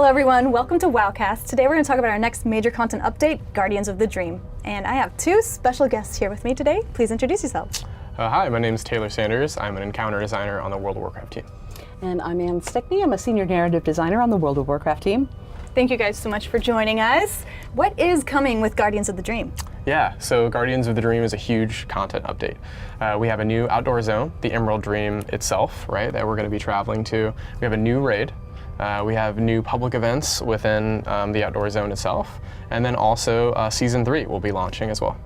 Hello everyone, welcome to WoWCast. Today we're going to talk about our next major content update, Guardians of the Dream. And I have two special guests here with me today. Please introduce yourselves. Hi, my name is Taylor Sanders. I'm an encounter designer on the World of Warcraft team. And I'm Ann Stickney. I'm a senior narrative designer on the World of Warcraft team. Thank you guys so much for joining us. What is coming with Guardians of the Dream? Yeah, so Guardians of the Dream is a huge content update. We have a new outdoor zone, the Emerald Dream itself, right, that we're going to be traveling to. We have a new raid. We have new public events within the outdoor zone itself. And then also Season 3 will be launching as well.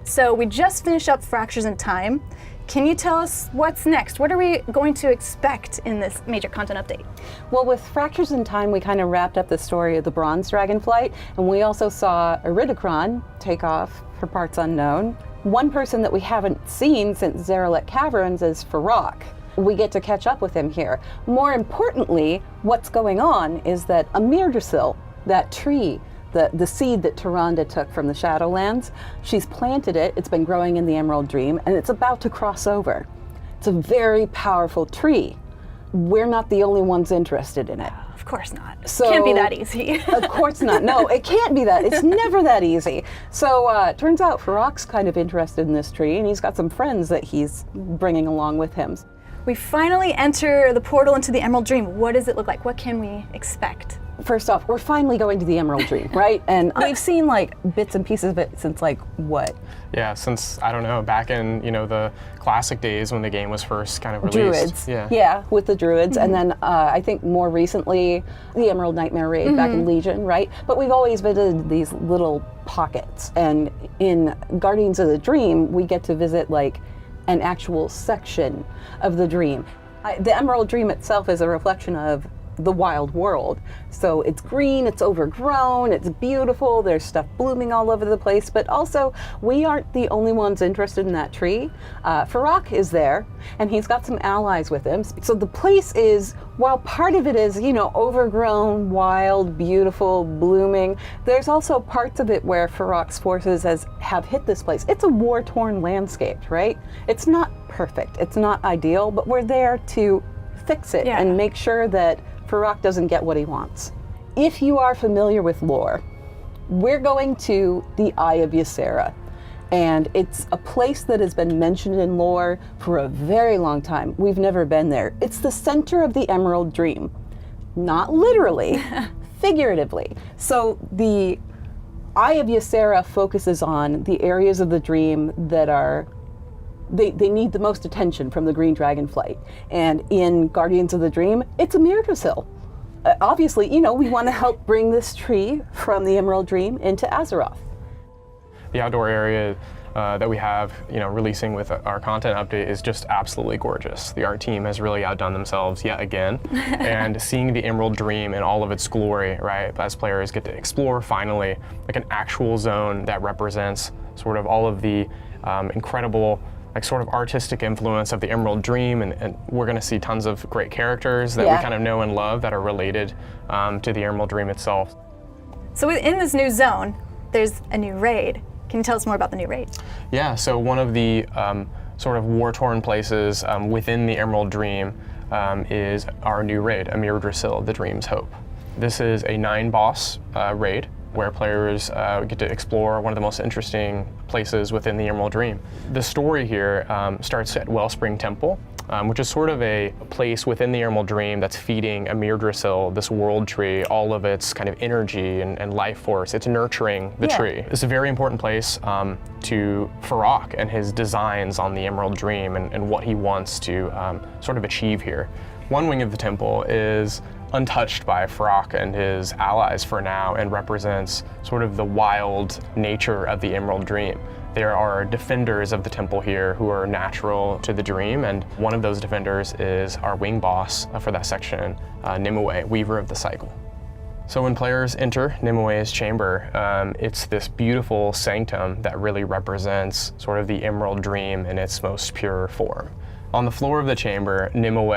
So we just finished up Fractures in Time. Can you tell us what's next? What are we going to expect in this major content update? Well, with Fractures in Time, we kind of wrapped up the story of the Bronze Dragonflight, and we also saw Iridikron take off for parts unknown. One person that we haven't seen since Zeralek Caverns is Farak. We get to catch up with him here. More importantly, what's going on is that Amirdrasil, that tree, the seed that Tyrande took from the Shadowlands, she's planted it, it's been growing in the Emerald Dream, and it's about to cross over. It's a very powerful tree. We're not the only ones interested in it. Of course not. So, can't be that easy. Of course not. No, it can't be that. It's never that easy. So turns out Farak's kind of interested in this tree, and he's got some friends that he's bringing along with him. We finally enter the portal into the Emerald Dream. What does it look like? What can we expect? First off, we're finally going to the Emerald Dream, right? And we've seen like bits and pieces of it since like what? Yeah, since, I don't know, back in, the classic days when the game was first kind of released. Druids. Yeah, with the Druids. Mm-hmm. And then I think more recently, the Emerald Nightmare Raid back in Legion, right? But we've always visited these little pockets. And in Guardians of the Dream, we get to visit like an actual section of the dream. The Emerald Dream itself is a reflection of the wild world. So it's green, it's overgrown, it's beautiful, there's stuff blooming all over the place, but also we aren't the only ones interested in that tree. Farak is there, and he's got some allies with him. So the place is, while part of it is, overgrown, wild, beautiful, blooming, there's also parts of it where Farak's forces have hit this place. It's a war-torn landscape, right? It's not perfect, it's not ideal, but we're there to fix it and make sure that Farak doesn't get what he wants. If you are familiar with lore, we're going to the Eye of Ysera, and it's a place that has been mentioned in lore for a very long time. We've never been there. It's the center of the Emerald Dream. Not literally, figuratively. So the Eye of Ysera focuses on the areas of the dream that are They need the most attention from the Green Dragonflight. And in Guardians of the Dream, it's Amirdrasil. Obviously, we want to help bring this tree from the Emerald Dream into Azeroth. The outdoor area that we have, releasing with our content update is just absolutely gorgeous. The art team has really outdone themselves yet again. And seeing the Emerald Dream in all of its glory, right, as players get to explore finally, like an actual zone that represents sort of all of the incredible sort of artistic influence of the Emerald Dream, and we're going to see tons of great characters that we kind of know and love that are related to the Emerald Dream itself. So within this new zone, there's a new raid. Can you tell us more about the new raid? Yeah, so one of the sort of war-torn places within the Emerald Dream is our new raid, Amirdrasil, the Dream's Hope. This is a 9-boss raid where players get to explore one of the most interesting places within the Emerald Dream. The story here starts at Wellspring Temple, which is sort of a place within the Emerald Dream that's feeding Amirdrasil, this world tree, all of its kind of energy and life force. It's nurturing the tree. It's a very important place to Farak and his designs on the Emerald Dream and what he wants to sort of achieve here. One wing of the temple is untouched by Farak and his allies for now and represents sort of the wild nature of the Emerald Dream. There are defenders of the temple here who are natural to the dream, and one of those defenders is our wing boss for that section, Nimue, Weaver of the Cycle. So when players enter Nimue's chamber, it's this beautiful sanctum that really represents sort of the Emerald Dream in its most pure form. On the floor of the chamber, Nimue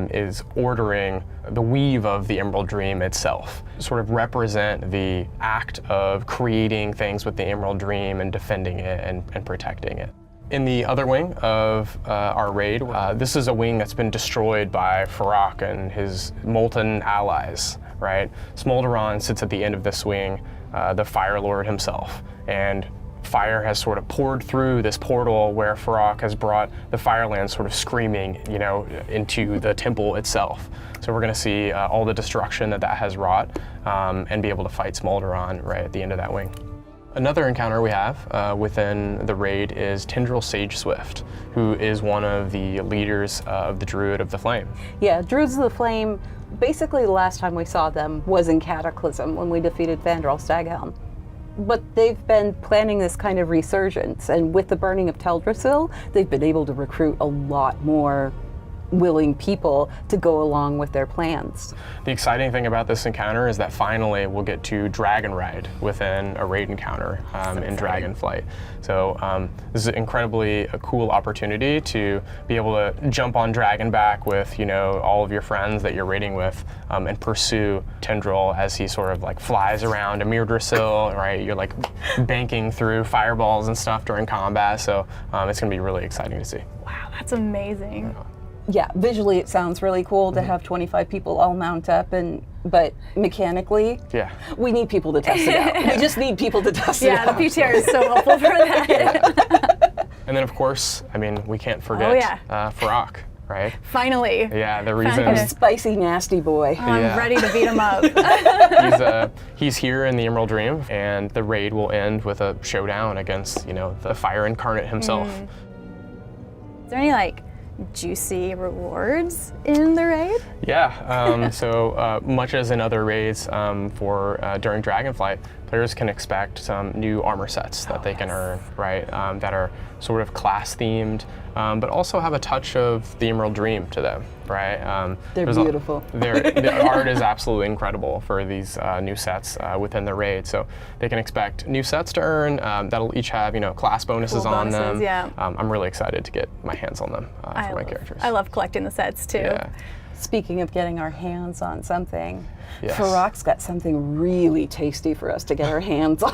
is ordering the weave of the Emerald Dream itself, sort of represent the act of creating things with the Emerald Dream and defending it and protecting it. In the other wing of our raid, this is a wing that's been destroyed by Farak and his molten allies, right? Smolderon sits at the end of this wing, the Fire Lord himself, and fire has sort of poured through this portal where Farak has brought the Firelands sort of screaming, into the temple itself. So we're going to see all the destruction that has wrought, and be able to fight Smolderon right at the end of that wing. Another encounter we have within the raid is Tendril Sage Swift, who is one of the leaders of the Druid of the Flame. Yeah, Druids of the Flame, basically the last time we saw them was in Cataclysm when we defeated Fandral Staghelm. But they've been planning this kind of resurgence, and with the burning of Teldrassil, they've been able to recruit a lot more willing people to go along with their plans. The exciting thing about this encounter is that finally we'll get to Dragon Ride within a raid encounter in Dragonflight. So this is incredibly a cool opportunity to be able to jump on Dragonback with all of your friends that you're raiding with, and pursue Tendril as he sort of like flies around Emir Drasil, right? You're like banking through fireballs and stuff during combat, so it's going to be really exciting to see. Wow, that's amazing. Yeah, visually it sounds really cool to have 25 people all mount up, but mechanically, we need people to test it out. We just need people to test it out. Yeah, the PTR is so helpful for that. And then of course, we can't forget Farak, right? Finally. Yeah, the reason. Spicy, nasty boy. I'm ready to beat him up. He's here in the Emerald Dream, and the raid will end with a showdown against, the Fire Incarnate himself. Is there any juicy rewards in the raid? Yeah, so much as in other raids during Dragonflight, players can expect some new armor sets that they can earn, right? That are sort of class themed, but also have a touch of the Emerald Dream to them, right? They're beautiful. The art is absolutely incredible for these new sets within the raid. So they can expect new sets to earn that'll each have class bonuses cool on bonuses, them. Yeah. I'm really excited to get my hands on them for my characters. I love collecting the sets too. Yeah. Speaking of getting our hands on something, Yes. Farak's got something really tasty for us to get our hands on.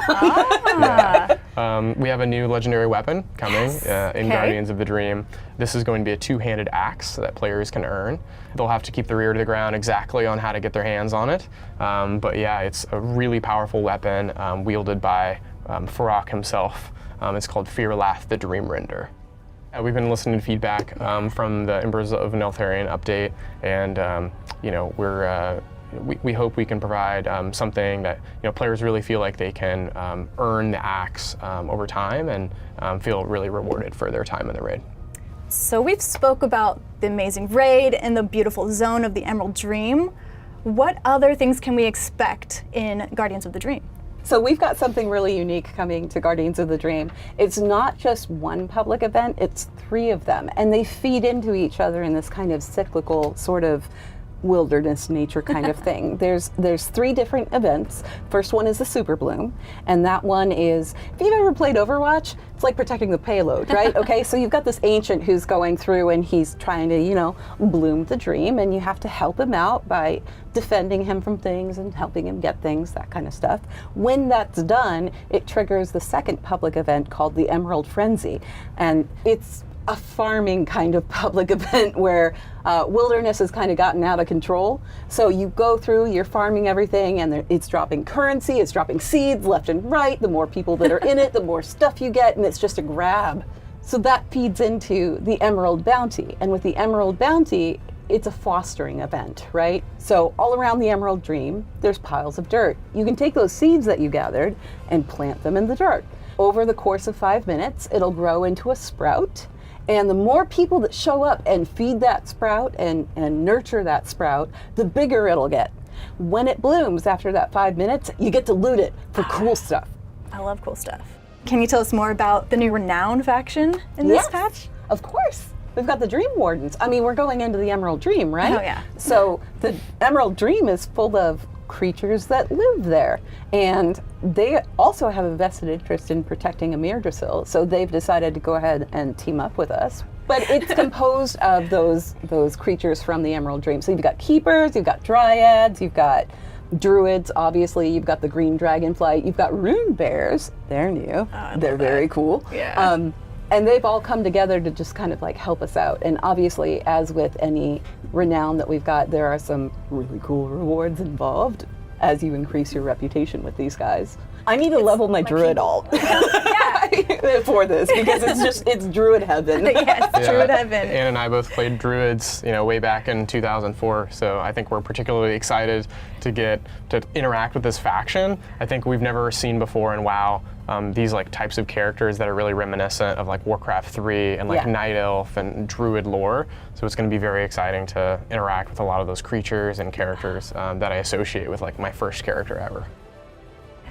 We have a new legendary weapon coming in Guardians of the Dream. This is going to be a two-handed axe that players can earn. They'll have to keep their ear to the ground exactly on how to get their hands on it. But yeah, it's a really powerful weapon wielded by Farak himself. It's called Firlath the Dream Render. We've been listening to feedback from the Embers of Neltharion update, and we hope we can provide something that players really feel like they can earn the axe over time and feel really rewarded for their time in the raid. So we've spoke about the amazing raid and the beautiful zone of the Emerald Dream. What other things can we expect in Guardians of the Dream? So we've got something really unique coming to Guardians of the Dream. It's not just one public event, it's 3 of them. And they feed into each other in this kind of cyclical sort of wilderness nature kind of thing. There's 3 different events. First one is the Super Bloom, and that one is, if you've ever played Overwatch, it's like protecting the payload, right? Okay, so you've got this ancient who's going through and he's trying to, bloom the dream, and you have to help him out by defending him from things and helping him get things, that kind of stuff. When that's done, it triggers the second public event called the Emerald Frenzy, and it's a farming kind of public event where wilderness has kind of gotten out of control. So you go through, you're farming everything, and it's dropping currency, it's dropping seeds left and right. The more people that are in it, the more stuff you get, and it's just a grab. So that feeds into the Emerald Bounty. And with the Emerald Bounty, it's a fostering event, right? So all around the Emerald Dream, there's piles of dirt. You can take those seeds that you gathered and plant them in the dirt. Over the course of 5 minutes, it'll grow into a sprout. And the more people that show up and feed that sprout and nurture that sprout, the bigger it'll get. When it blooms after that 5 minutes, you get to loot it for cool stuff. I love cool stuff. Can you tell us more about the new Renown faction in this patch? Of course. We've got the Dream Wardens. We're going into the Emerald Dream, right? Oh, yeah. So the Emerald Dream is full of creatures that live there. And they also have a vested interest in protecting Emir Drasil, so they've decided to go ahead and team up with us. But it's composed of those creatures from the Emerald Dream. So you've got keepers, you've got dryads, you've got druids, obviously, you've got the green dragonfly, you've got rune bears. They're new. They're very cool. Yeah. And they've all come together to just kind of like help us out. And obviously, as with any renown that we've got, there are some really cool rewards involved as you increase your reputation with these guys. I need to level my druid alt for this because it's druid heaven. Yes, druid heaven. Anne and I both played druids, way back in 2004. So I think we're particularly excited to get to interact with this faction. I think we've never seen before in WoW these like types of characters that are really reminiscent of like Warcraft 3 and like Night Elf and druid lore. So it's going to be very exciting to interact with a lot of those creatures and characters that I associate with like my first character ever.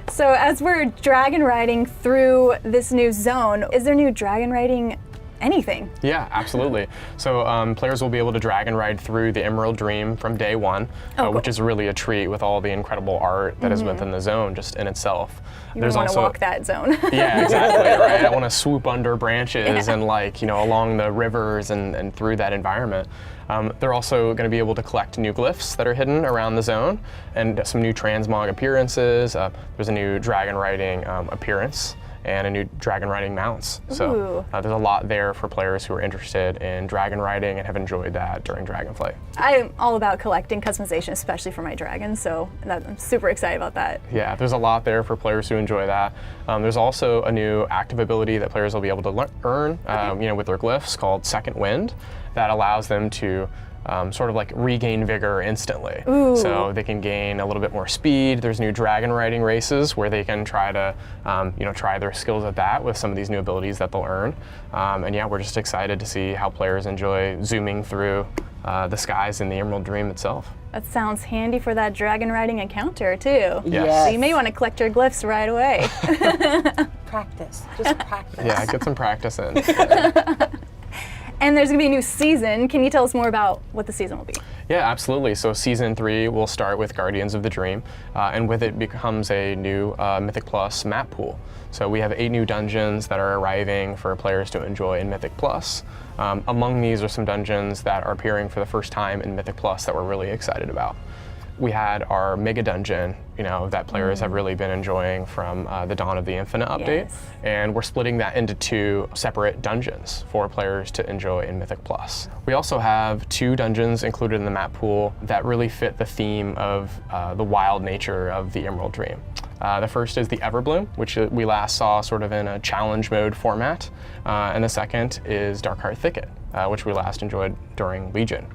So as we're dragon riding through this new zone, is there new dragon riding anything? Yeah, absolutely. So players will be able to dragon ride through the Emerald Dream from day one, cool. which is really a treat with all the incredible art that is within the zone just in itself. You want to walk that zone. Yeah, exactly, right? I want to swoop under branches and along the rivers and through that environment. They're also going to be able to collect new glyphs that are hidden around the zone and some new transmog appearances. There's a new dragon riding appearance and a new dragon riding mounts. So there's a lot there for players who are interested in dragon riding and have enjoyed that during Dragonflight. I'm all about collecting customization, especially for my dragons, so I'm super excited about that. Yeah, there's a lot there for players who enjoy that. There's also a new active ability that players will be able to earn with their glyphs called Second Wind that allows them to sort of like regain vigor instantly. So they can gain a little bit more speed. There's new dragon riding races where they can try to try their skills at that with some of these new abilities that they'll earn. And yeah, we're just excited to see how players enjoy zooming through the skies in the Emerald Dream itself. That sounds handy for that dragon riding encounter too. Yes. So you may want to collect your glyphs right away. Practice, just practice. Yeah, get some practice in. And there's going to be a new season. Can you tell us more about what the season will be? Yeah, absolutely. So Season 3 will start with Guardians of the Dream, and with it becomes a new Mythic Plus map pool. So we have 8 new dungeons that are arriving for players to enjoy in Mythic Plus. Among these are some dungeons that are appearing for the first time in Mythic Plus that we're really excited about. We had our mega dungeon, that players have really been enjoying from the Dawn of the Infinite update, and we're splitting that into 2 separate dungeons for players to enjoy in Mythic Plus. We also have 2 dungeons included in the map pool that really fit the theme of the wild nature of the Emerald Dream. The first is the Everbloom, which we last saw sort of in a challenge mode format, and the second is Darkheart Thicket, which we last enjoyed during Legion.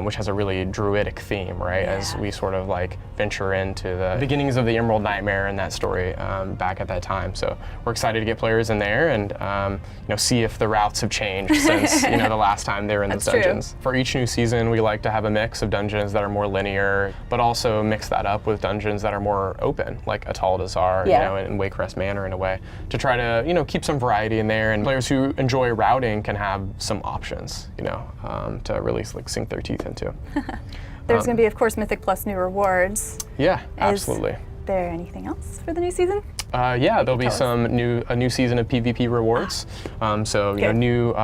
Which has a really druidic theme, right? Yeah. As we sort of like venture into the beginnings of the Emerald Nightmare and that story back at that time. So we're excited to get players in there and see if the routes have changed since the last time they were in those dungeons. For each new season, we like to have a mix of dungeons that are more linear, but also mix that up with dungeons that are more open, like Ataldazar, and Waycrest Manor in a way, to try to keep some variety in there. And players who enjoy routing can have some options, to really like sink their teeth into. There's going to be, of course, Mythic Plus new rewards. Yeah, absolutely. Is there anything else for the new season? Yeah, there'll be a new season of PvP rewards. New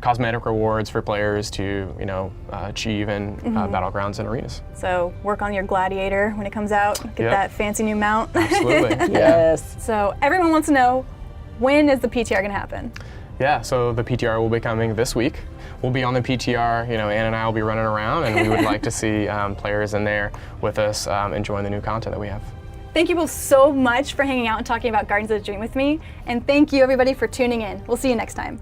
cosmetic rewards for players to achieve in battlegrounds and arenas. So work on your gladiator when it comes out. Get that fancy new mount. Absolutely. Yes. So everyone wants to know, when is the PTR going to happen? Yeah, so the PTR will be coming this week. We'll be on the PTR, Anne and I will be running around, and we would like to see players in there with us enjoying the new content that we have. Thank you both so much for hanging out and talking about Guardians of the Dream with me, and thank you everybody for tuning in. We'll see you next time.